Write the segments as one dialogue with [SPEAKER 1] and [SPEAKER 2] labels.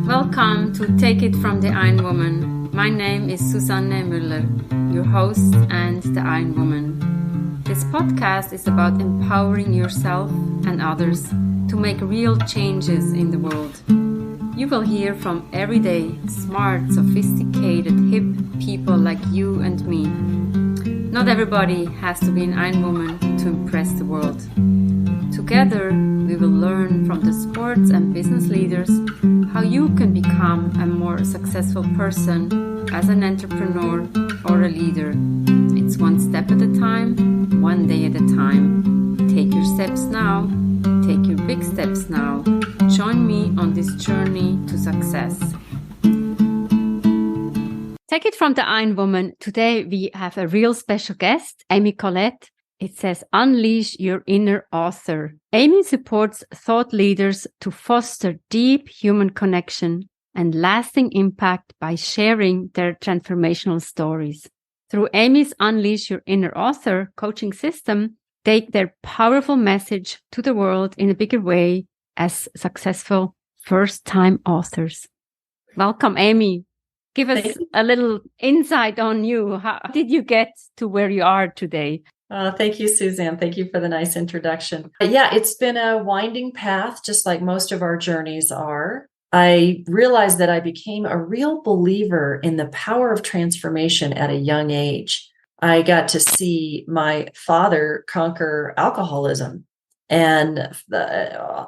[SPEAKER 1] Welcome to Take It from the Ironwoman. My name is Susanne Mueller, your host and the Ironwoman. This podcast is about empowering yourself and others to make real changes in the world. You will hear from everyday, smart, sophisticated, hip people like you and me. Not everybody has to be an Ironwoman to impress the world. Together, we will learn from the sports and business leaders how you can become a more successful person as an entrepreneur or a leader. It's one step at a time, one day at a time. Take your steps now. Take your big steps now. Join me on this journey to success. Take it from the Ironwoman. Today we have a real special guest, Amy Collette. It says, unleash your inner author. Amy supports thought leaders to foster deep human connection and lasting impact by sharing their transformational stories. Through Amy's Unleash Your Inner Author coaching system, take their powerful message to the world in a bigger way as successful first-time authors. Welcome, Amy. Give us a little insight on you. How did you get to where you are today?
[SPEAKER 2] Thank you, Suzanne. Thank you for the nice introduction. Yeah, it's been a winding path, just like most of our journeys are. I realized that I became a real believer in the power of transformation at a young age. I got to see my father conquer alcoholism and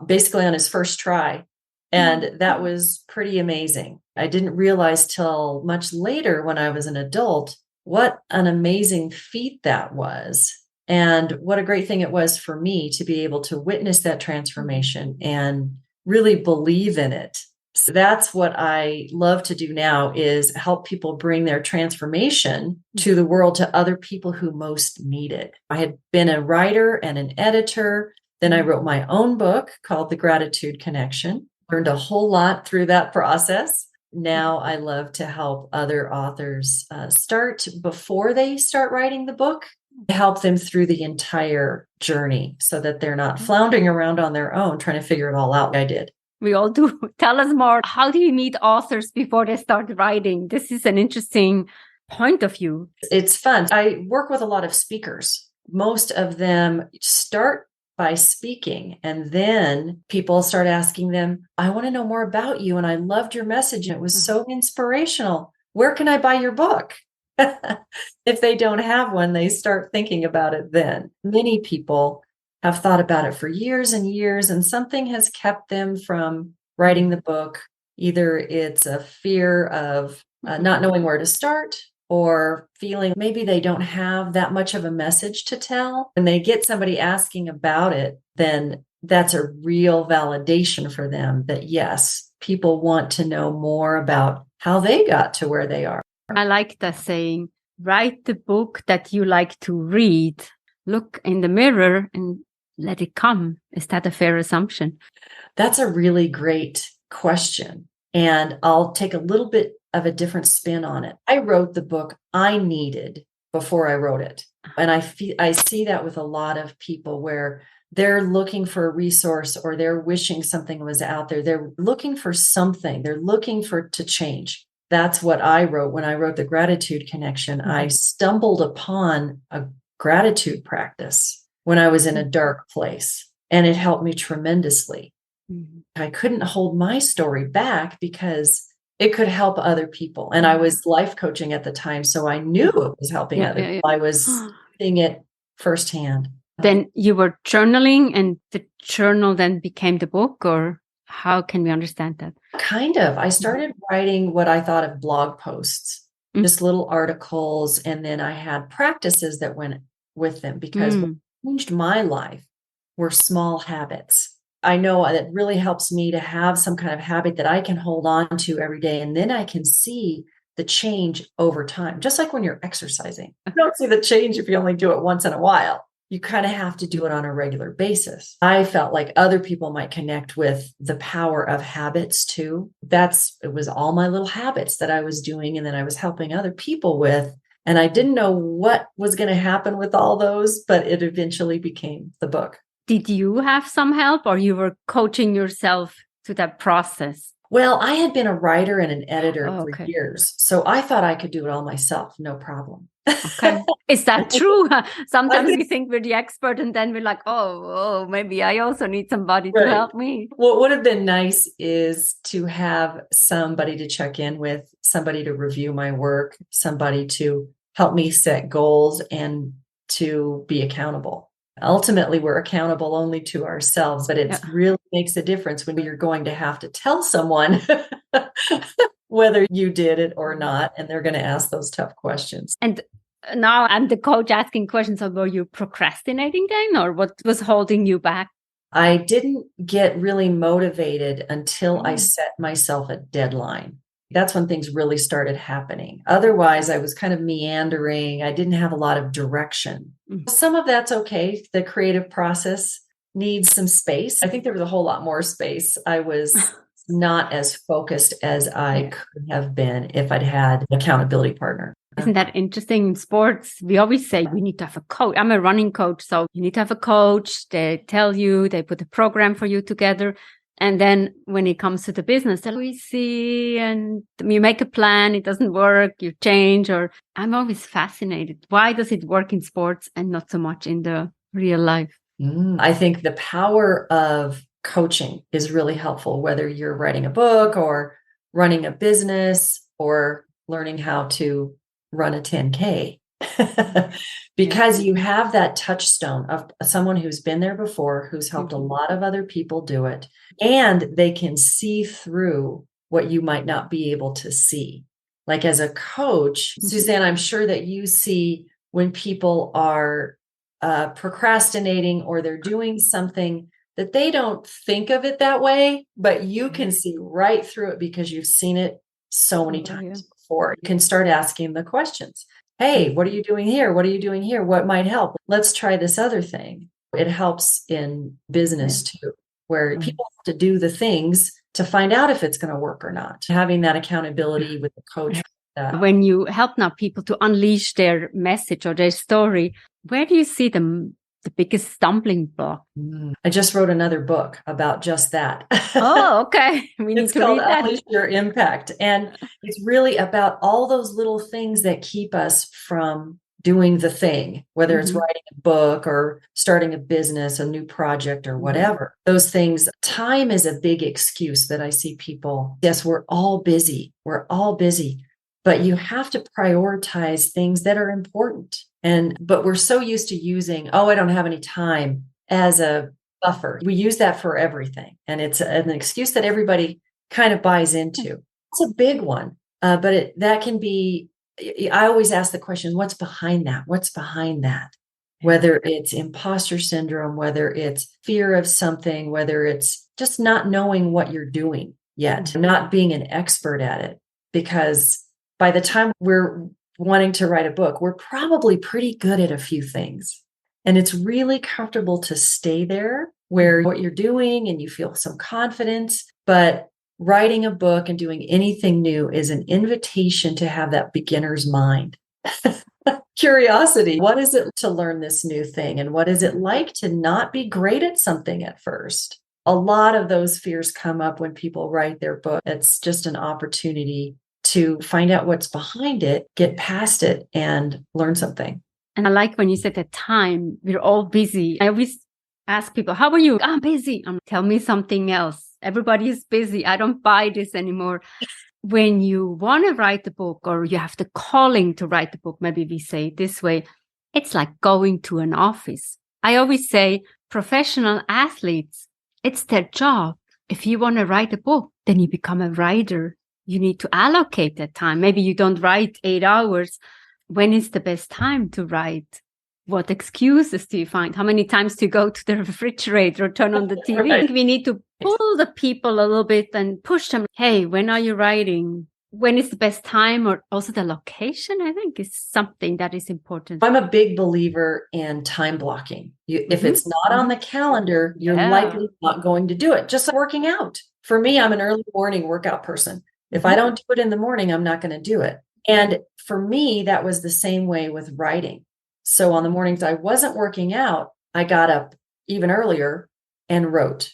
[SPEAKER 2] basically on his first try. And that was pretty amazing. I didn't realize till much later when I was an adult what an amazing feat that was. And what a great thing it was for me to be able to witness that transformation and really believe in it. So that's what I love to do now, is help people bring their transformation to the world, to other people who most need it. I had been a writer and an editor. Then I wrote my own book called The Gratitude Connection. Learned a whole lot through that process. Now I love to help other authors start before they start writing the book, help them through the entire journey so that they're not floundering around on their own trying to figure it all out like I did.
[SPEAKER 1] We all do. Tell us more. How do you meet authors before they start writing? This is an interesting point of view.
[SPEAKER 2] It's fun. I work with a lot of speakers. Most of them start by speaking, and then people start asking them, I want to know more about you, and I loved your message, and it was so inspirational. Where can I buy your book? If they don't have one, they start thinking about it then. Many people have thought about it for years and years, and something has kept them from writing the book. Either it's a fear of not knowing where to start, or feeling maybe they don't have that much of a message to tell. When they get somebody asking about it, then that's a real validation for them that, yes, people want to know more about how they got to where they are.
[SPEAKER 1] I like that saying, write the book that you like to read. Look in the mirror and let it come. Is that a fair assumption?
[SPEAKER 2] That's a really great question. And I'll take a little bit of a different spin on it. I wrote the book I needed before I wrote it. And I see that with a lot of people where they're looking for a resource, or they're wishing something was out there. They're looking for something. They're looking to change. That's what I wrote when I wrote The Gratitude Connection. I stumbled upon a gratitude practice when I was in a dark place, and it helped me tremendously. I couldn't hold my story back because it could help other people. And I was life coaching at the time, so I knew it was helping other people. I was seeing it firsthand.
[SPEAKER 1] Then you were journaling, and the journal then became the book, or how can we understand that?
[SPEAKER 2] Kind of. I started writing what I thought of blog posts, just little articles. And then I had practices that went with them, because what changed my life were small habits. I know that really helps me to have some kind of habit that I can hold on to every day. And then I can see the change over time. Just like when you're exercising, you don't see the change if you only do it once in a while. You kind of have to do it on a regular basis. I felt like other people might connect with the power of habits too. It was all my little habits that I was doing and that I was helping other people with. And I didn't know what was going to happen with all those, but it eventually became the book.
[SPEAKER 1] Did you have some help or you were coaching yourself to that process?
[SPEAKER 2] Well, I had been a writer and an editor for
[SPEAKER 1] Okay.
[SPEAKER 2] years, so I thought I could do it all myself, no problem.
[SPEAKER 1] Okay. Is that true? Sometimes
[SPEAKER 2] think-
[SPEAKER 1] we think we're the expert and then we're like, oh, maybe I also need somebody to
[SPEAKER 2] Right.
[SPEAKER 1] help me.
[SPEAKER 2] What would have been nice is to have somebody to check in with, somebody to review my work, somebody to help me set goals and to be accountable. Ultimately, we're accountable only to ourselves, but it really makes a difference when you're going to have to tell someone whether you did it or not, and they're going to ask those tough questions.
[SPEAKER 1] And now I'm the coach asking questions. So were you procrastinating then, or what was holding you back?
[SPEAKER 2] I didn't get really motivated until I set myself a deadline. That's when things really started happening. Otherwise, I was kind of meandering. I didn't have a lot of direction. Some of that's okay. The creative process needs some space. I think there was a whole lot more space. I was not as focused as I could have been if I'd had an accountability partner.
[SPEAKER 1] Isn't that interesting? In sports, we always say we need to have a coach. I'm a running coach, so you need to have a coach. They tell you, they put a program for you together. And then when it comes to the business, we see and you make a plan, it doesn't work, you change. Or I'm always fascinated. Why does it work in sports and not so much in the real life?
[SPEAKER 2] I think the power of coaching is really helpful, whether you're writing a book or running a business or learning how to run a 10K. Because you have that touchstone of someone who's been there before, who's helped a lot of other people do it, and they can see through what you might not be able to see. Like as a coach, Suzanne, I'm sure that you see when people are procrastinating or they're doing something that they don't think of it that way, but you can see right through it because you've seen it so many times before. You can start asking the questions. Hey, what are you doing here? What are you doing here? What might help? Let's try this other thing. It helps in business too, where people have to do the things to find out if it's going to work or not. Having that accountability with the coach.
[SPEAKER 1] When you help now people to unleash their message or their story, where do you see the biggest stumbling block?
[SPEAKER 2] I just wrote another book about just that.
[SPEAKER 1] Oh, okay. We need
[SPEAKER 2] It's
[SPEAKER 1] to
[SPEAKER 2] called
[SPEAKER 1] read that.
[SPEAKER 2] Unleash Your Impact. And it's really about all those little things that keep us from doing the thing, whether it's writing a book or starting a business, a new project or whatever. Those things, time is a big excuse that I see people. Yes, we're all busy. We're all busy, but you have to prioritize things that are important. But we're so used to using, I don't have any time as a buffer. We use that for everything. And it's an excuse that everybody kind of buys into. It's a big one. But that can be, I always ask the question, what's behind that? What's behind that? Whether it's imposter syndrome, whether it's fear of something, whether it's just not knowing what you're doing yet, not being an expert at it. Because by the time we're wanting to write a book, we're probably pretty good at a few things. And it's really comfortable to stay there where what you're doing and you feel some confidence. But writing a book and doing anything new is an invitation to have that beginner's mind. Curiosity. What is it to learn this new thing? And what is it like to not be great at something at first? A lot of those fears come up when people write their book. It's just an opportunity to find out what's behind it, get past it, and learn something.
[SPEAKER 1] And I like when you said that time, we're all busy. I always ask people, how are you? I'm busy. Tell me something else. Everybody is busy. I don't buy this anymore. When you want to write the book or you have the calling to write the book, maybe we say it this way, it's like going to an office. I always say professional athletes, it's their job. If you want to write a book, then you become a writer. You need to allocate that time. Maybe you don't write 8 hours. When is the best time to write? What excuses do you find? How many times do you go to the refrigerator or turn on the TV? Right. We need to pull the people a little bit and push them. Hey, when are you writing? When is the best time? Or also the location, I think, is something that is important.
[SPEAKER 2] I'm a big believer in time blocking. If it's not on the calendar, you're likely not going to do it. Just like working out. For me, I'm an early morning workout person. If I don't do it in the morning, I'm not going to do it. And for me, that was the same way with writing. So on the mornings I wasn't working out, I got up even earlier and wrote.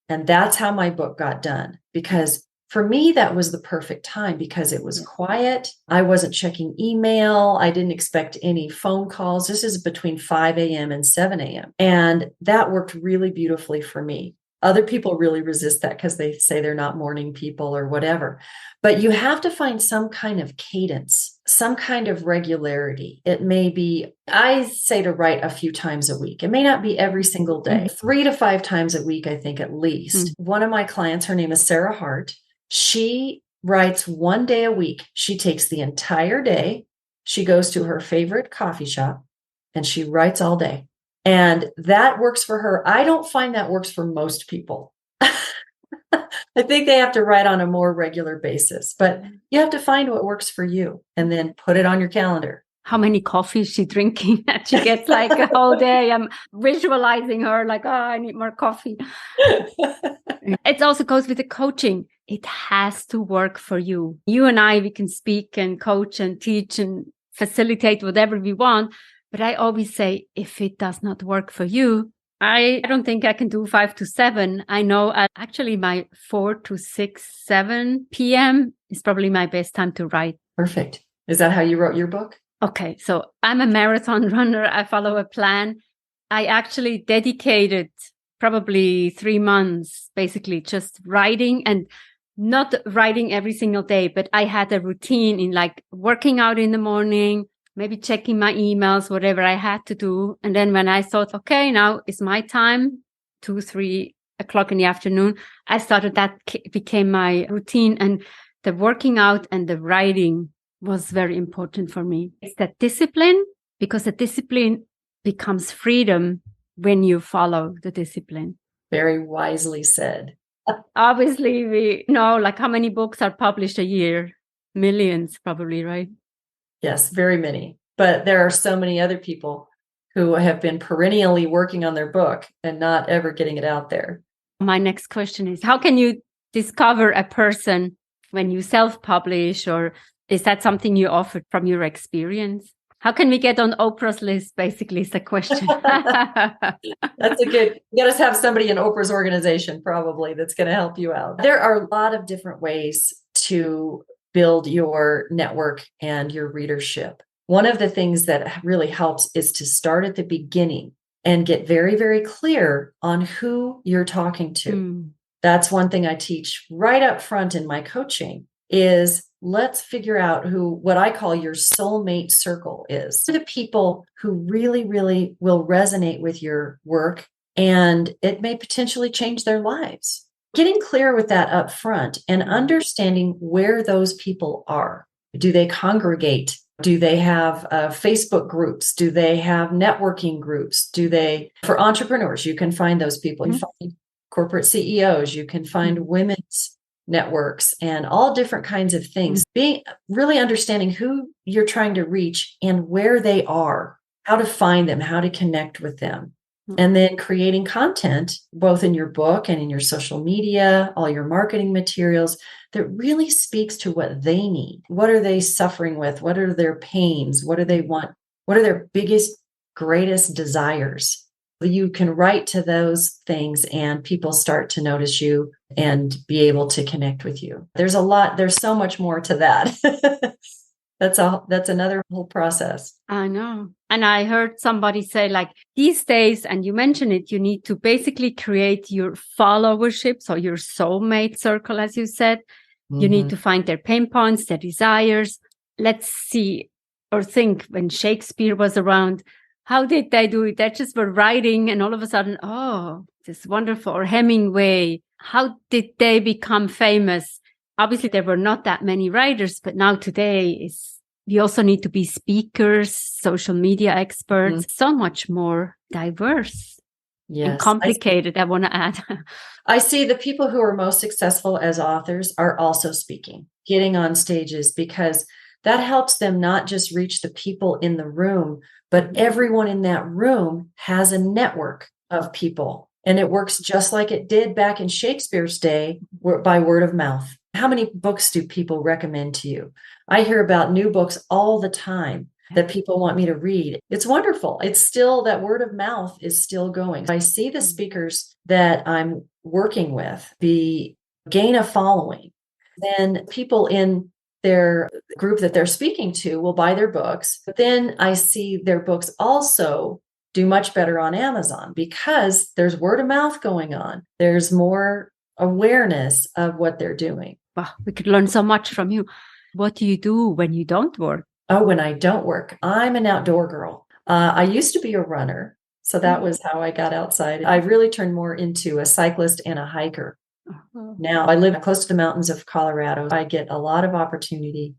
[SPEAKER 2] And that's how my book got done. Because for me, that was the perfect time because it was quiet. I wasn't checking email. I didn't expect any phone calls. This is between 5 a.m. and 7 a.m. And that worked really beautifully for me. Other people really resist that because they say they're not morning people or whatever. But you have to find some kind of cadence, some kind of regularity. It may be, I say to write a few times a week. It may not be every single day, 3 to 5 times a week, I think at least. One of my clients, her name is Sarah Hart. She writes 1 day a week. She takes the entire day. She goes to her favorite coffee shop and she writes all day. And that works for her. I don't find that works for most people. I think they have to write on a more regular basis, but you have to find what works for you and then put it on your calendar.
[SPEAKER 1] How many coffees is she drinking that she gets like a whole day? I'm visualizing her like, oh, I need more coffee. It also goes with the coaching. It has to work for you. You and I, we can speak and coach and teach and facilitate whatever we want. But I always say, if it does not work for you, I don't think I can do 5 to 7. I know actually my 4 to 6, 7 p.m. is probably my best time to write.
[SPEAKER 2] Perfect. Is that how you wrote your book?
[SPEAKER 1] Okay. So I'm a marathon runner. I follow a plan. I actually dedicated probably 3 months, basically just writing and not writing every single day, but I had a routine in like working out in the morning, maybe checking my emails, whatever I had to do. And then when I thought, okay, now is my time, 2, 3 o'clock in the afternoon, I started that became my routine. And the working out and the writing was very important for me. It's that discipline, because the discipline becomes freedom when you follow the discipline.
[SPEAKER 2] Very wisely said.
[SPEAKER 1] Obviously, we know like how many books are published a year? Millions, probably, right?
[SPEAKER 2] Yes, very many. But there are so many other people who have been perennially working on their book and not ever getting it out there.
[SPEAKER 1] My next question is, how can you discover a person when you self-publish, or is that something you offered from your experience? How can we get on Oprah's list, basically, is the question.
[SPEAKER 2] That's a good, you got to have somebody in Oprah's organization probably that's going to help you out. There are a lot of different ways to build your network and your readership. One of the things that really helps is to start at the beginning and get very, very clear on who you're talking to. That's one thing I teach right up front in my coaching is let's figure out who, what I call your soulmate circle is. The people who really, really will resonate with your work and it may potentially change their lives. Getting clear with that up front and understanding where those people are. Do they congregate? Do they have Facebook groups? Do they have networking groups? For entrepreneurs, you can find those people. You find corporate CEOs, you can find women's networks and all different kinds of things. Being really understanding who you're trying to reach and where they are, how to find them, how to connect with them. And then creating content, both in your book and in your social media, all your marketing materials that really speaks to what they need. What are they suffering with? What are their pains? What do they want? What are their biggest, greatest desires? You can write to those things and people start to notice you and be able to connect with you. There's so much more to that. That's another whole process.
[SPEAKER 1] I know. And I heard somebody say like these days, and you mentioned it, you need to basically create your followership. So your soulmate circle, as you said, you need to find their pain points, their desires. Let's see or think when Shakespeare was around, how did they do it? They just were writing and all of a sudden, oh, this is wonderful. Or Hemingway, how did they become famous? Obviously, there were not that many writers, but now today we also need to be speakers, social media experts, so much more diverse and complicated, I want to add.
[SPEAKER 2] I see the people who are most successful as authors are also speaking, getting on stages, because that helps them not just reach the people in the room, but everyone in that room has a network of people. And it works just like it did back in Shakespeare's day by word of mouth. How many books do people recommend to you? I hear about new books all the time. that people want me to read. It's wonderful. It's still, that word of mouth is still going. I see the speakers that I'm working with gain a following. Then people in their group that they're speaking to will buy their books. But then I see their books also do much better on Amazon because there's word of mouth going on. There's more awareness of what they're doing.
[SPEAKER 1] Wow, we could learn so much from you. What do you do when you don't work?
[SPEAKER 2] Oh, when I don't work, I'm an outdoor girl. I used to be a runner. So that was how I got outside. I really turned more into a cyclist and a hiker. Now I live close to the mountains of Colorado. I get a lot of opportunity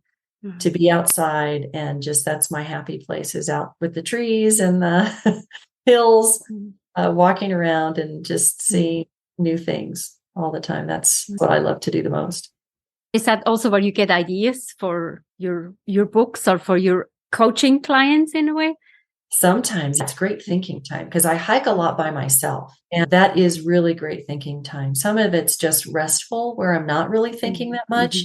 [SPEAKER 2] to be outside, and just that's my happy place, is out with the trees and the hills, walking around and just seeing new things all the time. That's what I love to do the most.
[SPEAKER 1] Is that also where you get ideas for your books or for your coaching clients in a way?
[SPEAKER 2] Sometimes it's great thinking time because I hike a lot by myself, and that is really great thinking time. Some of it's just restful where I'm not really thinking that much.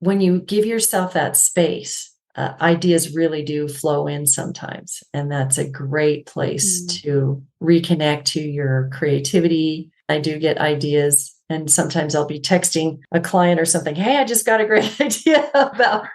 [SPEAKER 2] When you give yourself that space, ideas really do flow in sometimes. And that's a great place to reconnect to your creativity. I do get ideas. And sometimes I'll be texting a client or something. Hey, I just got a great idea about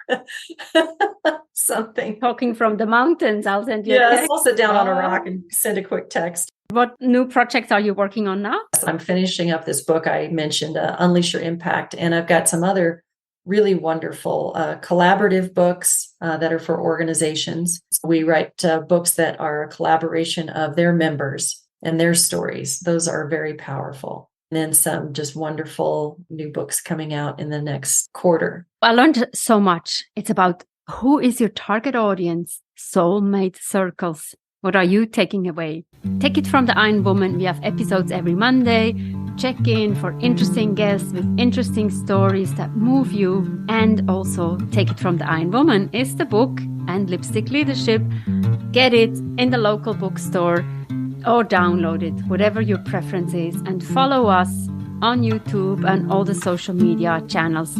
[SPEAKER 2] something.
[SPEAKER 1] Talking from the mountains, I'll send you a text.
[SPEAKER 2] I'll sit down on a rock and send a quick text.
[SPEAKER 1] What new projects are you working on now?
[SPEAKER 2] I'm finishing up this book I mentioned, Unleash Your Impact. And I've got some other really wonderful collaborative books that are for organizations. We write books that are a collaboration of their members and their stories. Those are very powerful. And then some just wonderful new books coming out in the next quarter.
[SPEAKER 1] I learned so much. It's about who is your target audience, soulmate circles. What are you taking away? Take it from the Ironwoman. We have episodes every Monday. Check in for interesting guests with interesting stories that move you. And also Take It From the Ironwoman is the book and Lipstick Leadership. Get it in the local bookstore or download it, whatever your preference is, and follow us on YouTube and all the social media channels